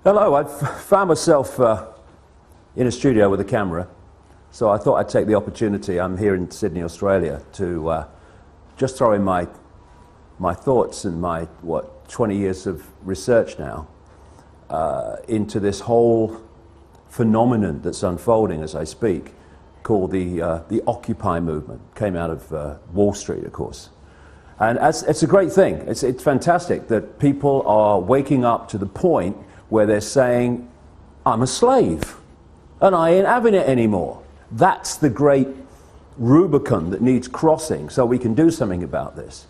Hello, I found myself in a studio with a camera, so I thought I'd take the opportunity. I'm here in Sydney, Australia, to just throw in my thoughts and my, 20 years of research now into this whole phenomenon that's unfolding as I speak, called the Occupy movement. Came out of Wall Street, of course. And it's a great thing. It's fantastic that people are waking up to the point where they're saying, I'm a slave, and I ain't having it anymore. That's the great Rubicon that needs crossing so we can do something about this.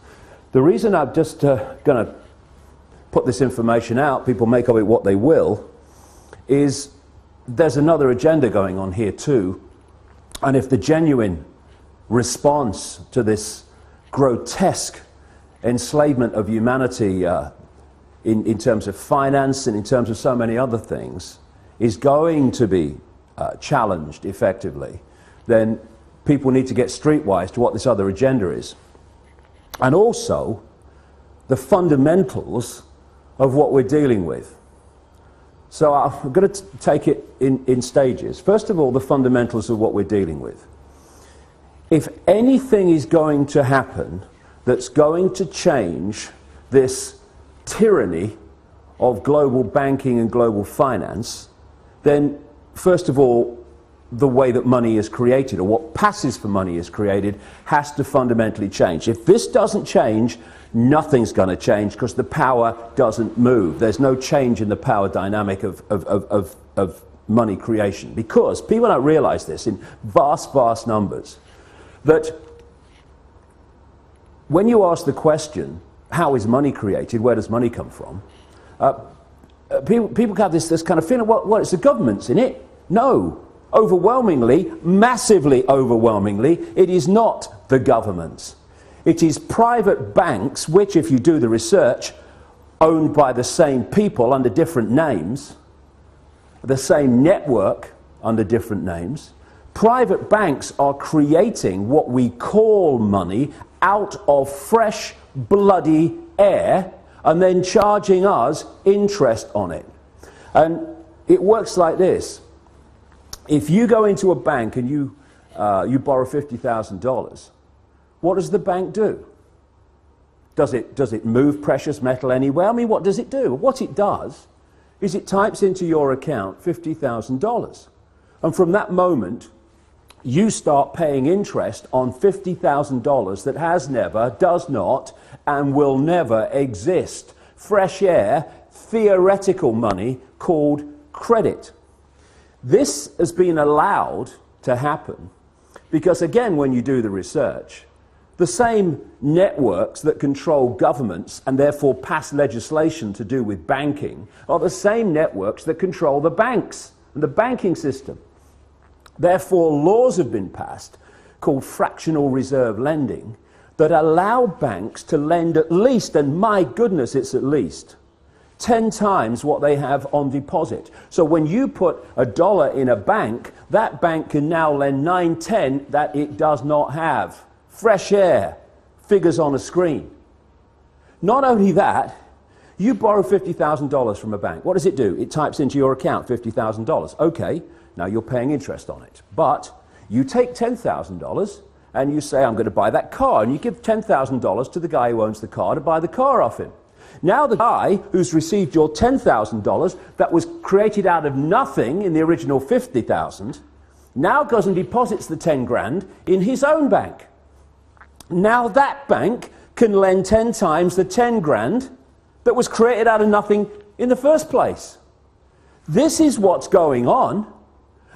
The reason I'm just going to put this information out, people make of it what they will, is there's another agenda going on here too. And if the genuine response to this grotesque enslavement of humanity in terms of finance and in terms of so many other things is going to be challenged effectively, then people need to get streetwise to what this other agenda is. And also the fundamentals of what we're dealing with. So I'm going to take it in stages. First of all, the fundamentals of what we're dealing with. If anything is going to happen that's going to change this tyranny of global banking and global finance, then first of all, the way that money is created, or what passes for money is created, has to fundamentally change. If this doesn't change, nothing's going to change because the power doesn't move. There's no change in the power dynamic of money creation, because people don't realize this in vast, vast numbers, that when you ask the question, how is money created, where does money come from, people have this kind of feeling, what, it's the government's in it? No. Overwhelmingly, massively overwhelmingly, it is not the government's. It is private banks, which, if you do the research, owned by the same people under different names, the same network under different names. Private banks are creating what we call money out of fresh, bloody air, and then charging us interest on it. And it works like this. If you go into a bank and you borrow $50,000, what does the bank do? Does it move precious metal anywhere? I mean, what does it do? What it does is it types into your account $50,000. And from that moment, you start paying interest on $50,000 that has never, does not, and will never exist. Fresh air, theoretical money called credit. This has been allowed to happen because, again, when you do the research, the same networks that control governments and therefore pass legislation to do with banking are the same networks that control the banks and the banking system. Therefore, laws have been passed called fractional reserve lending that allow banks to lend at least, and my goodness, it's at least, 10 times what they have on deposit. So when you put $1 in a bank, that bank can now lend 9/10 that it does not have. Fresh air, figures on a screen. Not only that, you borrow $50,000 from a bank. What does it do? It types into your account $50,000. Okay, now you're paying interest on it. But you take $10,000 and you say, I'm going to buy that car, and you give $10,000 to the guy who owns the car to buy the car off him. Now the guy who's received your $10,000 that was created out of nothing in the original $50,000 now goes and deposits the 10 grand in his own bank. Now that bank can lend 10 times the 10 grand that was created out of nothing in the first place. This is what's going on.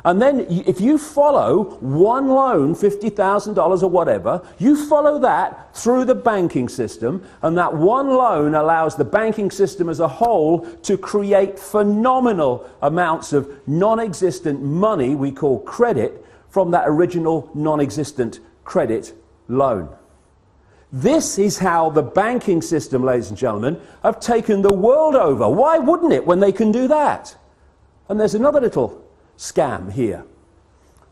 And then if you follow one loan, $50,000 or whatever, you follow that through the banking system, and that one loan allows the banking system as a whole to create phenomenal amounts of non-existent money we call credit from that original non-existent credit loan. This is how the banking system, ladies and gentlemen, have taken the world over. Why wouldn't it when they can do that? And there's another little scam here.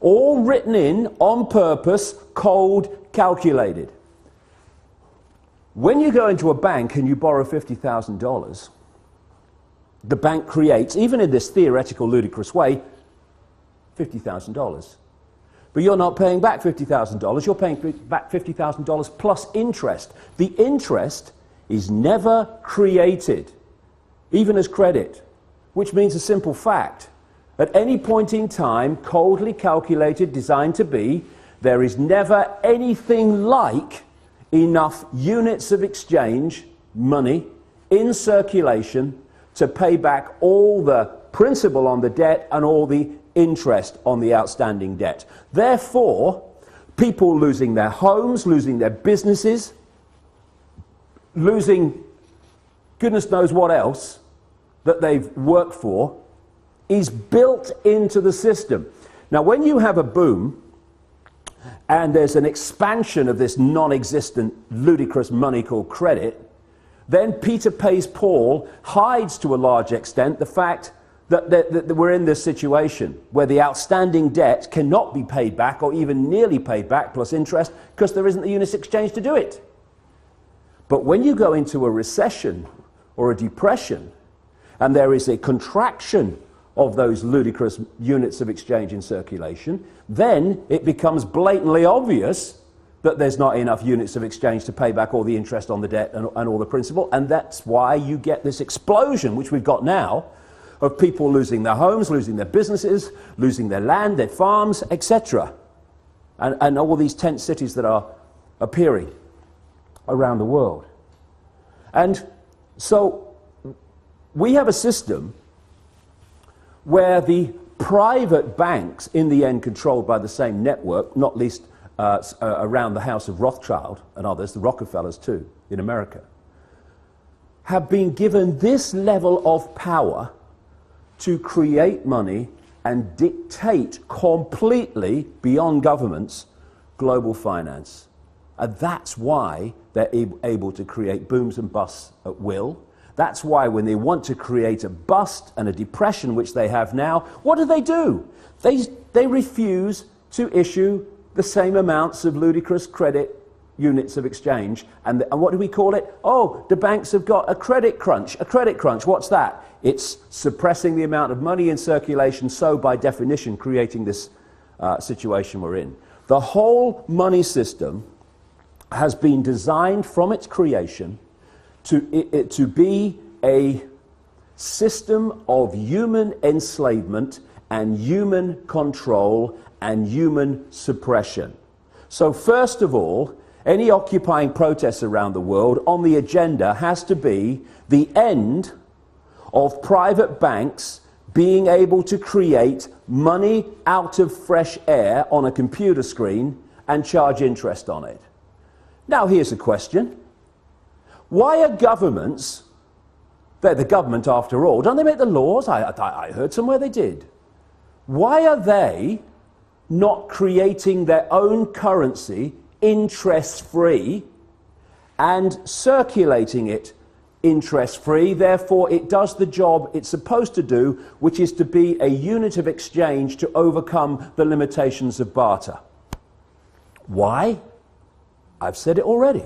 All written in, on purpose, cold, calculated. When you go into a bank and you borrow $50,000, the bank creates, even in this theoretical, ludicrous way, $50,000. But you're not paying back $50,000, you're paying back $50,000 plus interest. The interest is never created, even as credit, which means a simple fact. At any point in time, coldly calculated, designed to be, there is never anything like enough units of exchange, money, in circulation to pay back all the principal on the debt and all the interest on the outstanding debt. Therefore, people losing their homes, losing their businesses, losing goodness knows what else that they've worked for, is built into the system. Now, when you have a boom and there's an expansion of this non-existent, ludicrous money called credit, then Peter pays Paul hides to a large extent the fact that we're in this situation where the outstanding debt cannot be paid back or even nearly paid back plus interest because there isn't the units exchange to do it. But when you go into a recession or a depression and there is a contraction of those ludicrous units of exchange in circulation, then it becomes blatantly obvious that there's not enough units of exchange to pay back all the interest on the debt and all the principal, and that's why you get this explosion, which we've got now, of people losing their homes, losing their businesses, losing their land, their farms, etc. And all these tent cities that are appearing around the world. And so we have a system where the private banks, in the end controlled by the same network, not least around the house of Rothschild and others, the Rockefellers too, in America, have been given this level of power to create money and dictate completely, beyond governments, global finance. And that's why they're able to create booms and busts at will. That's why when they want to create a bust and a depression, which they have now, what do? They refuse to issue the same amounts of ludicrous credit units of exchange. And what do we call it? Oh, the banks have got a credit crunch. A credit crunch, what's that? It's suppressing the amount of money in circulation, so by definition creating this situation we're in. The whole money system has been designed from its creation to be a system of human enslavement and human control and human suppression. So first of all, any occupying protests around the world on the agenda has to be the end of private banks being able to create money out of fresh air on a computer screen and charge interest on it. Now here's a question. Why are governments, they're the government after all, don't they make the laws? I heard somewhere they did. Why are they not creating their own currency interest-free and circulating it interest-free? Therefore, it does the job it's supposed to do, which is to be a unit of exchange to overcome the limitations of barter. Why? I've said it already.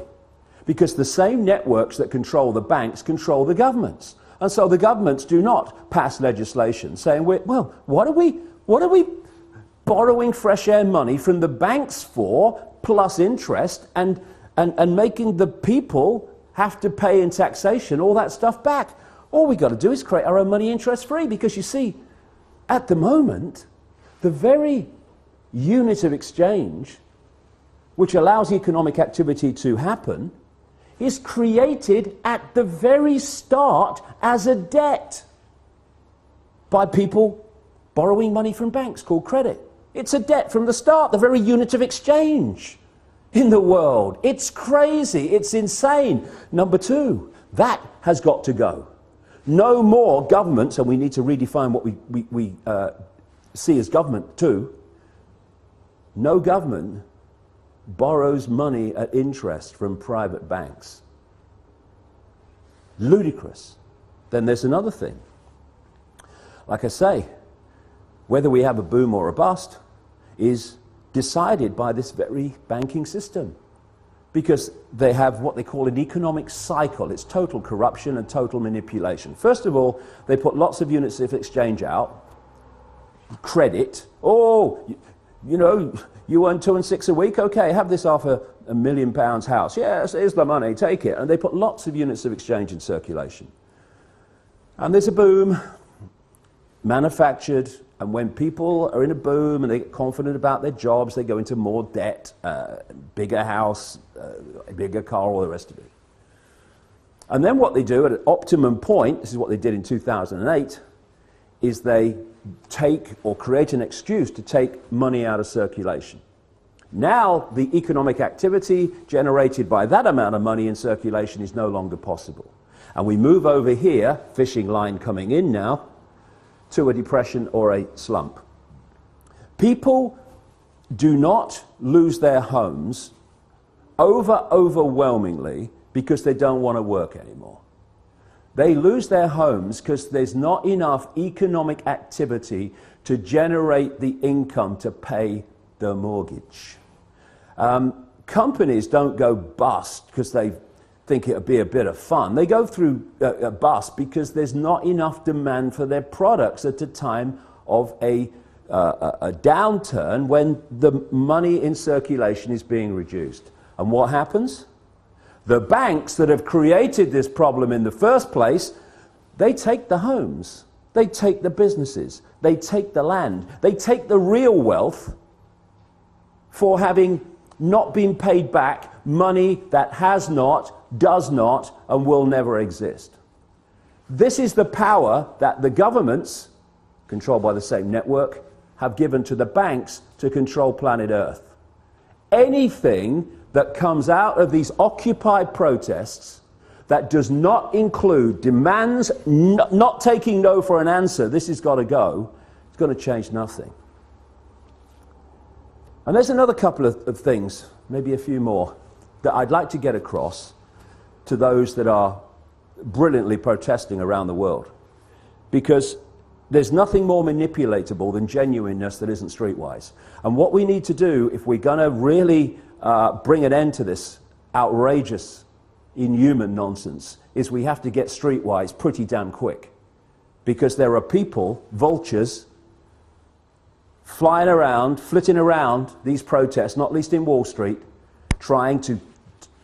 Because the same networks that control the banks control the governments. And so the governments do not pass legislation saying, well, what are we borrowing fresh air money from the banks for, plus interest, and making the people have to pay in taxation all that stuff back? All we got to do is create our own money interest-free, because you see, at the moment, the very unit of exchange which allows economic activity to happen is created at the very start as a debt by people borrowing money from banks called credit. It's a debt from the start, the very unit of exchange in the world. It's crazy, it's insane. Number two, that has got to go. No more governments, and we need to redefine what we see as government too. No government borrows money at interest from private banks. Ludicrous. Then there's another thing. Like I say, whether we have a boom or a bust is decided by this very banking system. because they have what they call an economic cycle. It's total corruption and total manipulation. First of all, they put lots of units of exchange out, credit. Oh, you know, you earn 2 and 6 a week? Okay, have this £500,000 house. Yes, here's the money, take it. And they put lots of units of exchange in circulation. And there's a boom, manufactured, and when people are in a boom and they get confident about their jobs, they go into more debt, bigger house, a bigger car, all the rest of it. And then what they do at an optimum point, this is what they did in 2008, is they take or create an excuse to take money out of circulation. Now the economic activity generated by that amount of money in circulation is no longer possible. And we move over here, fishing line coming in now, to a depression or a slump. People do not lose their homes overwhelmingly because they don't want to work anymore. They lose their homes because there's not enough economic activity to generate the income to pay the mortgage. Companies don't go bust because they think it would be a bit of fun. They go through a bust because there's not enough demand for their products at a time of a downturn when the money in circulation is being reduced. And what happens? The banks that have created this problem in the first place, they take the homes, they take the businesses, they take the land, they take the real wealth for having not been paid back money that has not, does not, and will never exist. This is the power that the governments, controlled by the same network, have given to the banks to control planet Earth. Anything that comes out of these Occupy protests that does not include demands, not taking no for an answer, this has got to go, it's going to change nothing. And there's another couple of things, maybe a few more, that I'd like to get across to those that are brilliantly protesting around the world. Because there's nothing more manipulatable than genuineness that isn't streetwise. And what we need to do, if we're going to really bring an end to this outrageous, inhuman nonsense, is we have to get streetwise pretty damn quick. Because there are people, vultures, flying around, flitting around these protests, not least in Wall Street, trying to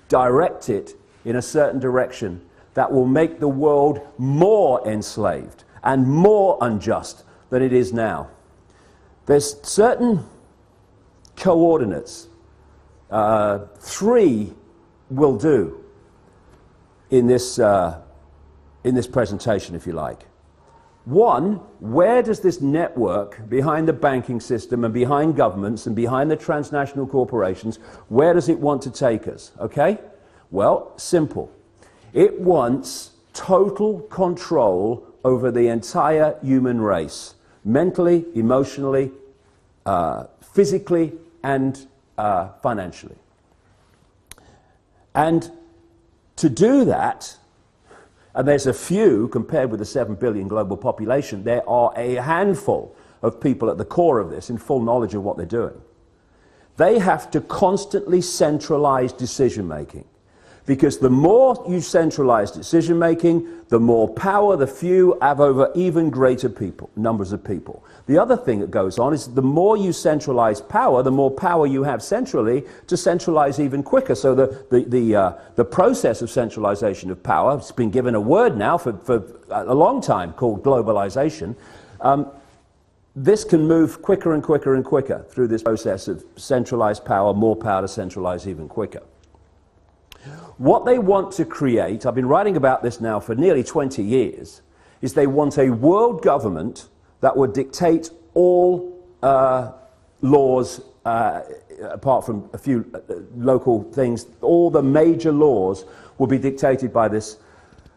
direct it in a certain direction that will make the world more enslaved and more unjust than it is now. There's certain coordinates, 3 will do in this presentation, if you like. 1, where does this network behind the banking system and behind governments and behind the transnational corporations, where does it want to take us? Okay? Well, simple. It wants total control over the entire human race, mentally, emotionally, physically, and financially. And to do that, and there's a few, compared with the 7 billion global population, there are a handful of people at the core of this in full knowledge of what they're doing. They have to constantly centralize decision-making. Because the more you centralize decision-making, the more power the few have over even greater numbers of people. The other thing that goes on is the more you centralize power, the more power you have centrally to centralize even quicker. So the process of centralization of power, it's been given a word now for a long time called globalization. This can move quicker and quicker and quicker through this process of centralized power, more power to centralize even quicker. What they want to create, I've been writing about this now for nearly 20 years, is they want a world government that would dictate all laws, apart from a few local things. All the major laws will be dictated by this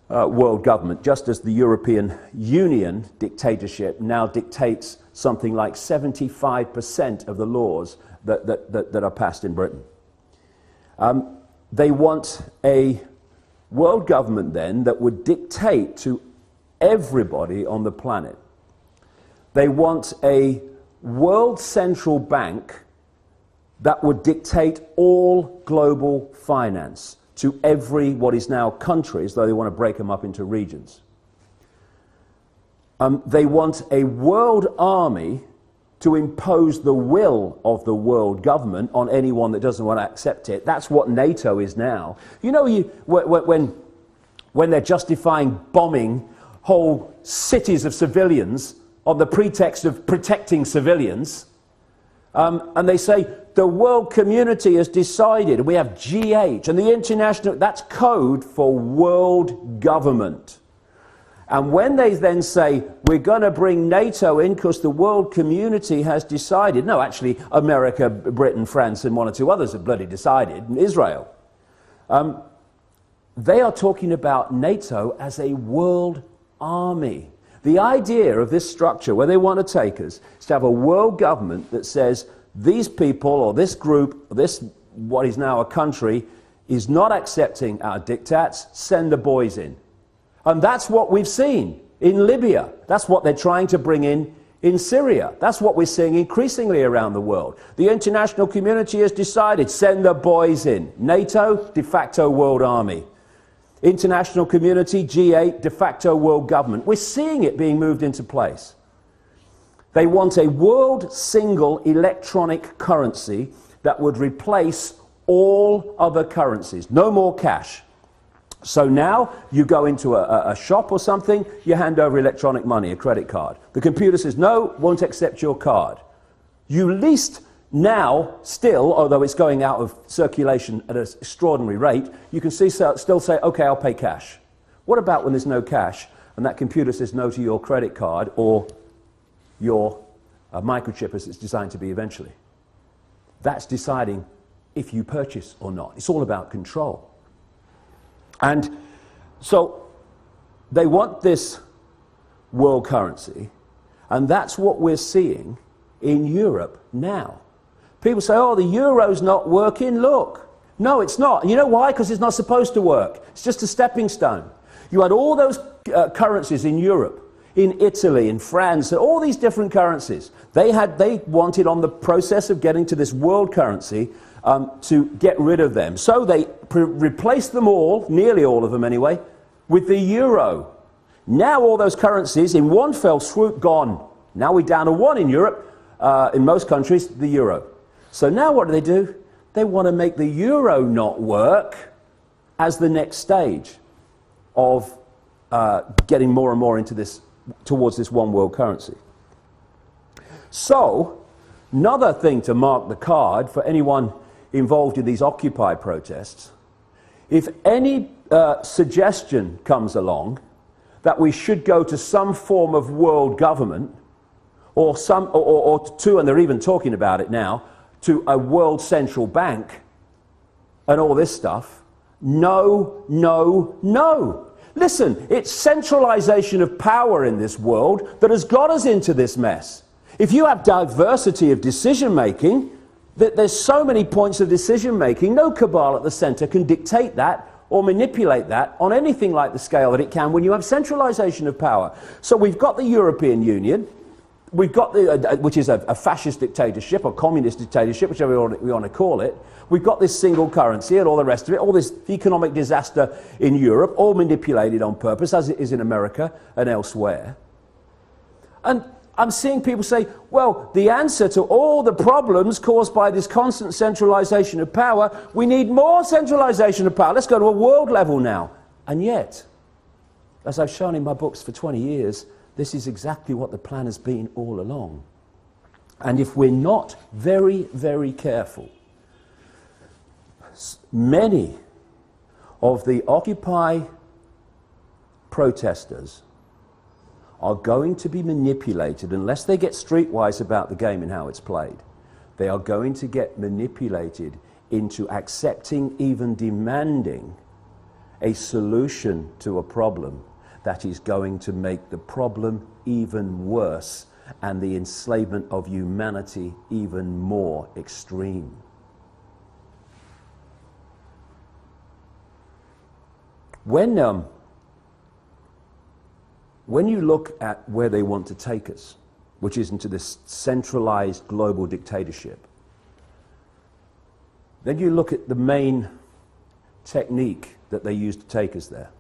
world government, just as the European Union dictatorship now dictates something like 75% of the laws that are passed in Britain. They want a world government then that would dictate to everybody on the planet. They want a world central bank that would dictate all global finance to every what is now countries, though they want to break them up into regions. They want a world army to impose the will of the world government on anyone that doesn't want to accept it. That's what NATO is now. You know, when they're justifying bombing whole cities of civilians on the pretext of protecting civilians, and they say the world community has decided, we have GH, and the international, that's code for world government. And when they then say, we're going to bring NATO in because the world community has decided, no, actually, America, Britain, France, and one or two others have bloody decided, and Israel. They are talking about NATO as a world army. The idea of this structure, where they want to take us, is to have a world government that says, these people, or this group, or this, what is now a country, is not accepting our diktats, send the boys in. And that's what we've seen in Libya. That's what they're trying to bring in Syria. That's what we're seeing increasingly around the world. The international community has decided, send the boys in. NATO, de facto world army. International community, G8, de facto world government. We're seeing it being moved into place. They want a world single electronic currency that would replace all other currencies. No more cash. So now you go into a shop or something, you hand over electronic money, a credit card. The computer says, no, won't accept your card. You least now, still, although it's going out of circulation at an extraordinary rate, you can still say, okay, I'll pay cash. What about when there's no cash and that computer says no to your credit card or your microchip as it's designed to be eventually? That's deciding if you purchase or not. It's all about control. And so they want this world currency, and that's what we're seeing in Europe now. People say, oh, the euro's not working. Look. No, it's not. And you know why? Because it's not supposed to work. It's just a stepping stone. You had all those currencies in Europe, in Italy, in France, all these different currencies. They wanted on the process of getting to this world currency to get rid of them. So they replaced them all, nearly all of them anyway, with the euro. Now all those currencies in one fell swoop gone. Now we're down to one in Europe, in most countries, the euro. So now what do? They want to make the euro not work as the next stage of getting more and more into this, towards this one world currency. So, another thing to mark the card for anyone involved in these Occupy protests, if any suggestion comes along that we should go to some form of world government, or to, and they're even talking about it now, to a world central bank and all this stuff, no, no, no. Listen, it's centralization of power in this world that has got us into this mess. If you have diversity of decision-making, there's so many points of decision-making, no cabal at the center can dictate that or manipulate that on anything like the scale that it can when you have centralization of power. So we've got the European Union, we've got which is a fascist dictatorship or communist dictatorship, whichever we want to call it. We've got this single currency and all the rest of it, all this economic disaster in Europe, all manipulated on purpose, as it is in America and elsewhere. And I'm seeing people say, well, the answer to all the problems caused by this constant centralization of power, we need more centralization of power. Let's go to a world level now. And yet, as I've shown in my books for 20 years, this is exactly what the plan has been all along. And if we're not very, very careful, many of the Occupy protesters are going to be manipulated, unless they get streetwise about the game and how it's played. They are going to get manipulated into accepting, even demanding, a solution to a problem that is going to make the problem even worse and the enslavement of humanity even more extreme. When you look at where they want to take us, which is into this centralized global dictatorship, Then you look at the main technique that they used to take us there.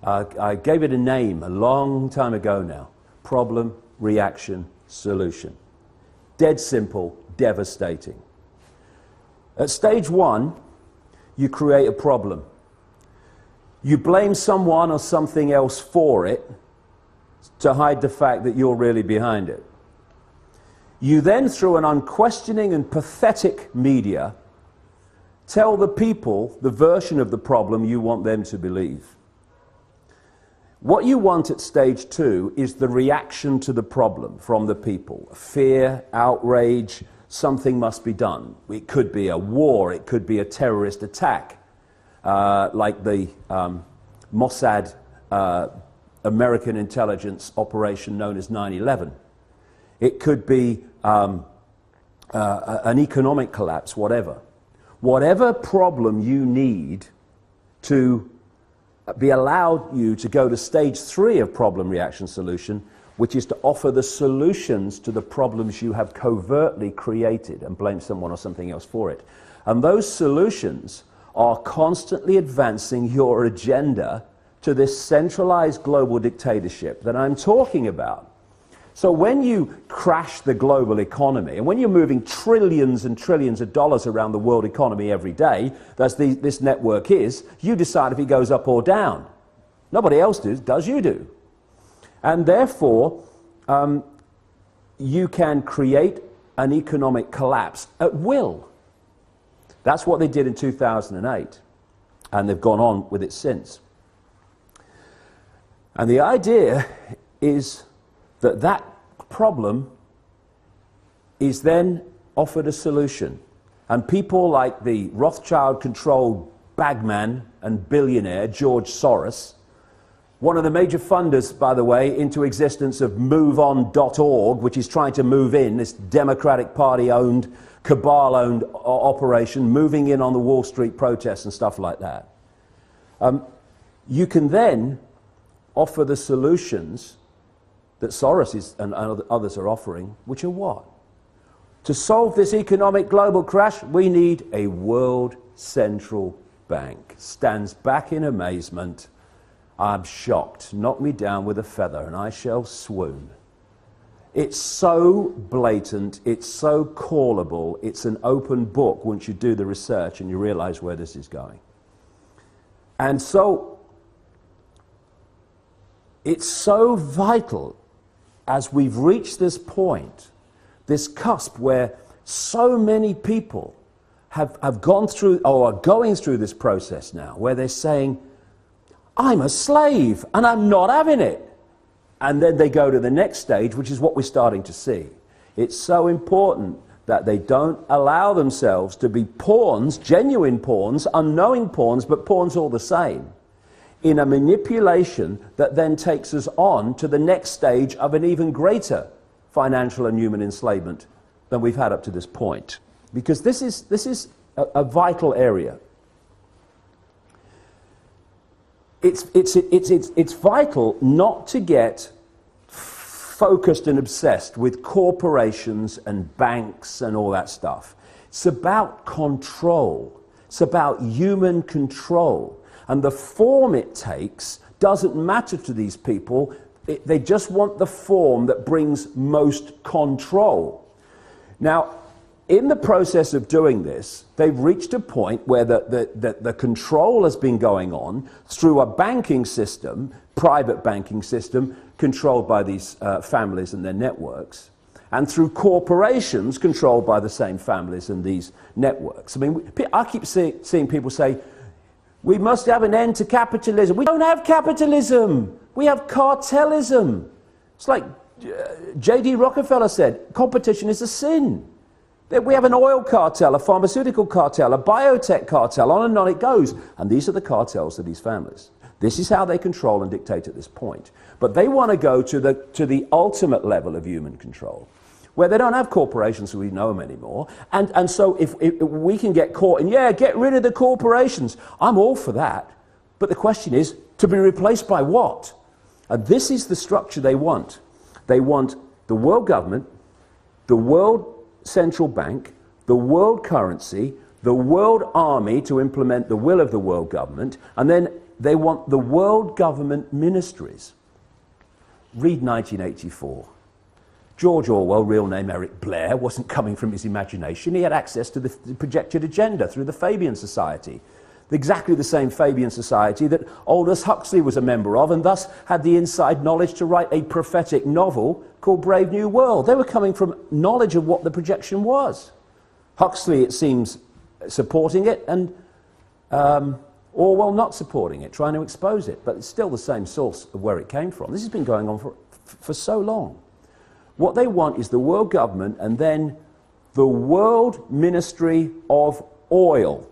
I gave it a name a long time ago now. Problem, reaction, solution. Dead simple, devastating. At stage one, you create a problem. You blame someone or something else for it to hide the fact that you're really behind it. You then, through an unquestioning and pathetic media, tell the people the version of the problem you want them to believe. What you want at stage two is the reaction to the problem from the people. Fear, outrage, something must be done. It could be a war, it could be a terrorist attack, like the Mossad American intelligence operation known as 9/11. It could be an economic collapse, whatever. Whatever problem you need to be allowed you to go to stage three of problem, reaction, solution, which is to offer the solutions to the problems you have covertly created and blame someone or something else for it. And those solutions are constantly advancing your agenda to this centralized global dictatorship that I'm talking about. So when you crash the global economy, and when you're moving trillions and trillions of dollars around the world economy every day, that's this network is, you decide if it goes up or down. Nobody else does, you do. And therefore, you can create an economic collapse at will. That's what they did in 2008, and they've gone on with it since. And the idea is that that problem is then offered a solution. And people like the Rothschild-controlled bagman and billionaire George Soros, one of the major funders, by the way, into existence of MoveOn.org, which is trying to move in, this Democratic Party-owned, cabal-owned operation, moving in on the Wall Street protests and stuff like that. You can then offer the solutions that Soros and others are offering, which are what? To solve this economic global crash, we need a world central bank. Stands back in amazement. I'm shocked. Knock me down with a feather and I shall swoon. It's so blatant, it's so callable, it's an open book once you do the research and you realize where this is going. And so, it's so vital as we've reached this point, this cusp where so many people have gone through or are going through this process now, where they're saying, I'm a slave and I'm not having it. And then they go to the next stage, which is what we're starting to see. It's so important that they don't allow themselves to be pawns, genuine pawns, unknowing pawns, but pawns all the same, in a manipulation that then takes us on to the next stage of an even greater financial and human enslavement than we've had up to this point. Because this is a vital area. It's vital not to get focused and obsessed with corporations and banks and all that stuff. It's about control. It's about human control. And the form it takes doesn't matter to these people. They just want the form that brings most control. Now, in the process of doing this, they've reached a point where the control has been going on through a banking system, private banking system, controlled by these families and their networks, and through corporations controlled by the same families and these networks. I mean, I keep seeing people say, we must have an end to capitalism. We don't have capitalism. We have cartelism. It's like J.D. Rockefeller said, competition is a sin. We have an oil cartel, a pharmaceutical cartel, a biotech cartel, on and on it goes. And these are the cartels of these families. This is how they control and dictate at this point. But they want to go to the ultimate level of human control, where they don't have corporations so we know them anymore. And so if we can get caught in, get rid of the corporations, I'm all for that. But the question is, to be replaced by what? And this is the structure they want. They want the world government, the world central bank, the world currency, the world army to implement the will of the world government, and then they want the world government ministries. Read 1984. George Orwell, real name Eric Blair, wasn't coming from his imagination. He had access to the projected agenda through the Fabian Society. Exactly the same Fabian Society that Aldous Huxley was a member of, and thus had the inside knowledge to write a prophetic novel called Brave New World. They were coming from knowledge of what the projection was. Huxley, it seems, supporting it, and Orwell not supporting it, trying to expose it. But it's still the same source of where it came from. This has been going on for so long. What they want is the world government and then the World Ministry of Oil,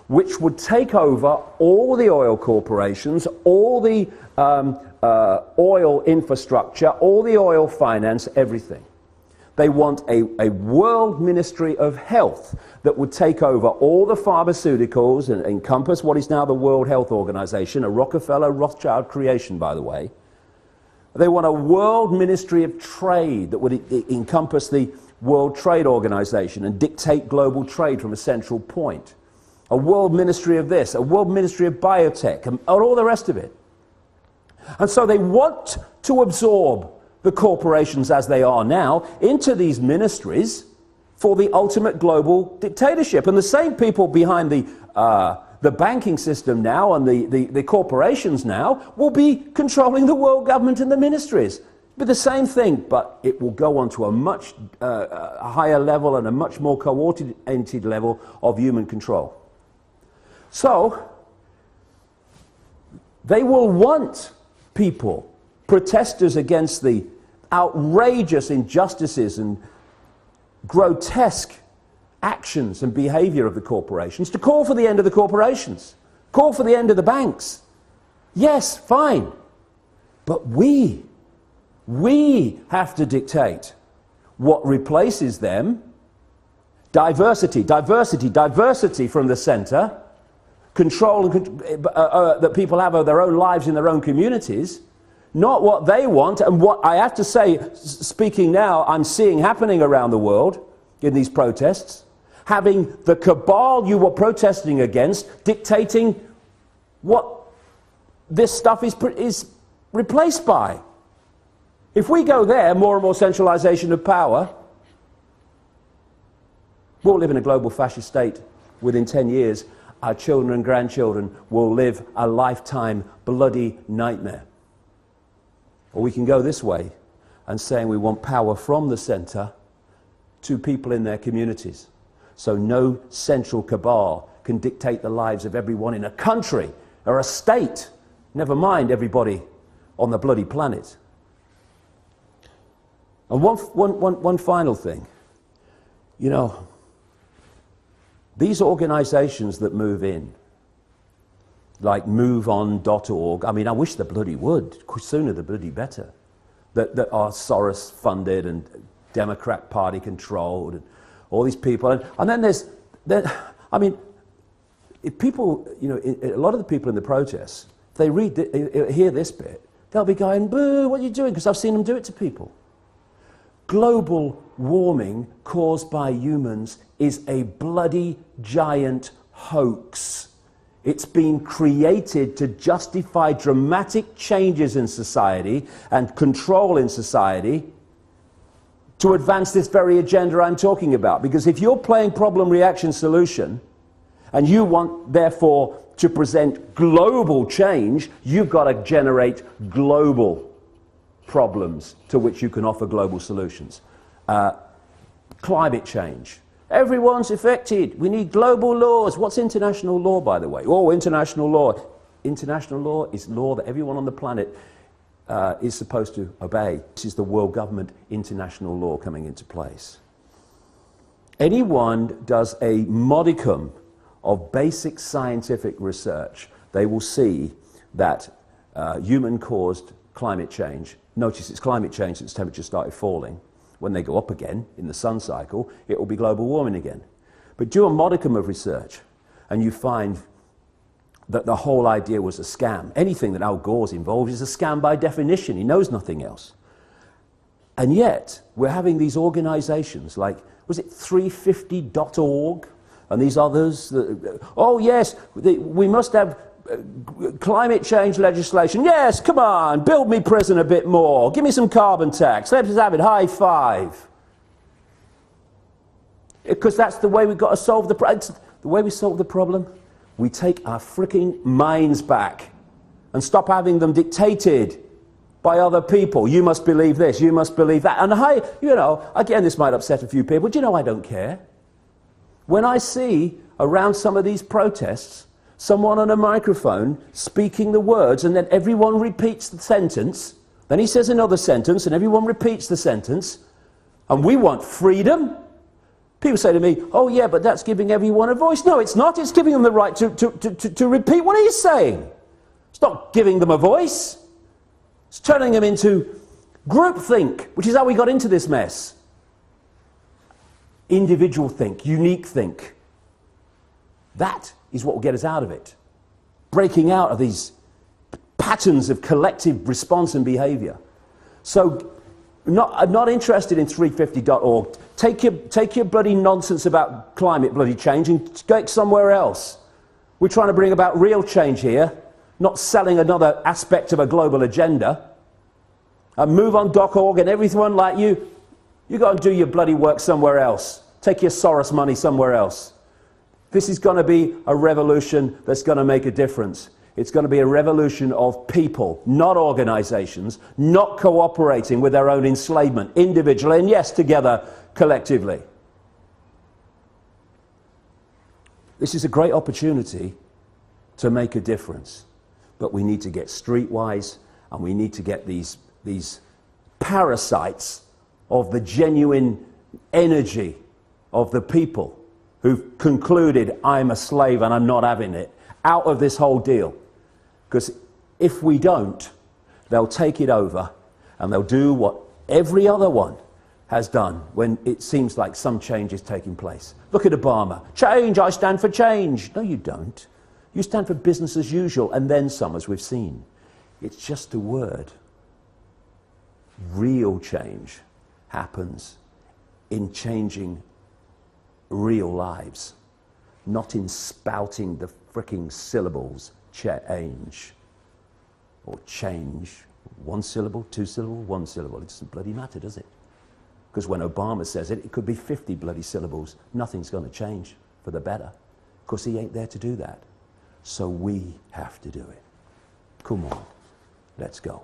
which would take over all the oil corporations, all the oil infrastructure, all the oil finance, everything. They want a World Ministry of Health that would take over all the pharmaceuticals and encompass what is now the World Health Organization, a Rockefeller Rothschild creation, by the way. They want a World Ministry of Trade that would encompass the World Trade Organization and dictate global trade from a central point. A World Ministry of this, a World Ministry of Biotech, and all the rest of it. And so they want to absorb the corporations as they are now into these ministries for the ultimate global dictatorship. And the same people behind the banking system now and the corporations now will be controlling the world government and the ministries. But the same thing, but it will go on to a much higher level and a much more coordinated level of human control. So, they will want people, protesters against the outrageous injustices and grotesque actions and behavior of the corporations, to call for the end of the corporations, call for the end of the banks. Yes, fine. But we have to dictate what replaces them. Diversity from the center. Control that people have of their own lives in their own communities, not what they want. And what I have to say, speaking now, I'm seeing happening around the world in these protests, having the cabal you were protesting against dictating what this stuff is replaced by. If we go there, more and more centralization of power, we'll live in a global fascist state within 10 years. Our children and grandchildren will live a lifetime bloody nightmare. Or we can go this way and saying we want power from the center to people in their communities. So no central cabal can dictate the lives of everyone in a country or a state, never mind everybody on the bloody planet. And one final thing. You know, these organizations that move in, like moveon.org, I mean, I wish the bloody would, sooner the bloody better, that are Soros funded and Democrat Party controlled, and all these people. And then I mean, if people, you know, a lot of the people in the protests, if they hear this bit, they'll be going, boo, what are you doing? Because I've seen them do it to people. Global warming caused by humans is a bloody giant hoax. It's been created to justify dramatic changes in society and control in society to advance this very agenda I'm talking about. Because if you're playing problem, reaction, solution, and you want, therefore, to present global change, you've got to generate global problems to which you can offer global solutions. Climate change. Everyone's affected. We need global laws. What's international law, by the way? Oh, international law. International law is law that everyone on the planet is supposed to obey. This is the world government international law coming into place. Anyone does a modicum of basic scientific research, they will see that human-caused climate change, notice it's climate change since temperatures started falling. When they go up again in the sun cycle, it will be global warming again. But do a modicum of research and you find that the whole idea was a scam. Anything that Al Gore's involved is a scam by definition. He knows nothing else. And yet, we're having these organizations like, was it 350.org, and these others, oh yes, we must have climate change legislation. Yes, come on, build me prison a bit more. Give me some carbon tax. Let's have it. High five. Because that's the way we've got to solve the problem. The way we solve the problem, we take our freaking minds back and stop having them dictated by other people. You must believe this, you must believe that. And again, this might upset a few people. Do you know I don't care? When I see around some of these protests someone on a microphone speaking the words and then everyone repeats the sentence, then he says another sentence and everyone repeats the sentence, and we want freedom. People say to me, oh yeah, but that's giving everyone a voice. No, it's not. It's giving them the right to repeat what he's saying. It's not giving them a voice. It's turning them into groupthink, which is how we got into this mess. Individual think, unique think. That is what will get us out of it. Breaking out of these patterns of collective response and behaviour. So, I'm not interested in 350.org. Take your bloody nonsense about climate bloody change and go somewhere else. We're trying to bring about real change here, not selling another aspect of a global agenda. And move on .org and everyone like you, you go and do your bloody work somewhere else. Take your Soros money somewhere else. This is going to be a revolution that's going to make a difference. It's going to be a revolution of people, not organizations, not cooperating with their own enslavement, individually, and yes, together, collectively. This is a great opportunity to make a difference. But we need to get streetwise, and we need to get these parasites of the genuine energy of the people who've concluded, I'm a slave and I'm not having it, out of this whole deal. Because if we don't, they'll take it over and they'll do what every other one has done when it seems like some change is taking place. Look at Obama. Change, I stand for change. No, you don't. You stand for business as usual and then some, as we've seen. It's just a word. Real change happens in changing real lives, not in spouting the fricking syllables change or change. One syllable, two syllable, one syllable. It doesn't bloody matter, does it? Because when Obama says it, it could be 50 bloody syllables. Nothing's going to change for the better, because he ain't there to do that. So we have to do it. Come on, let's go.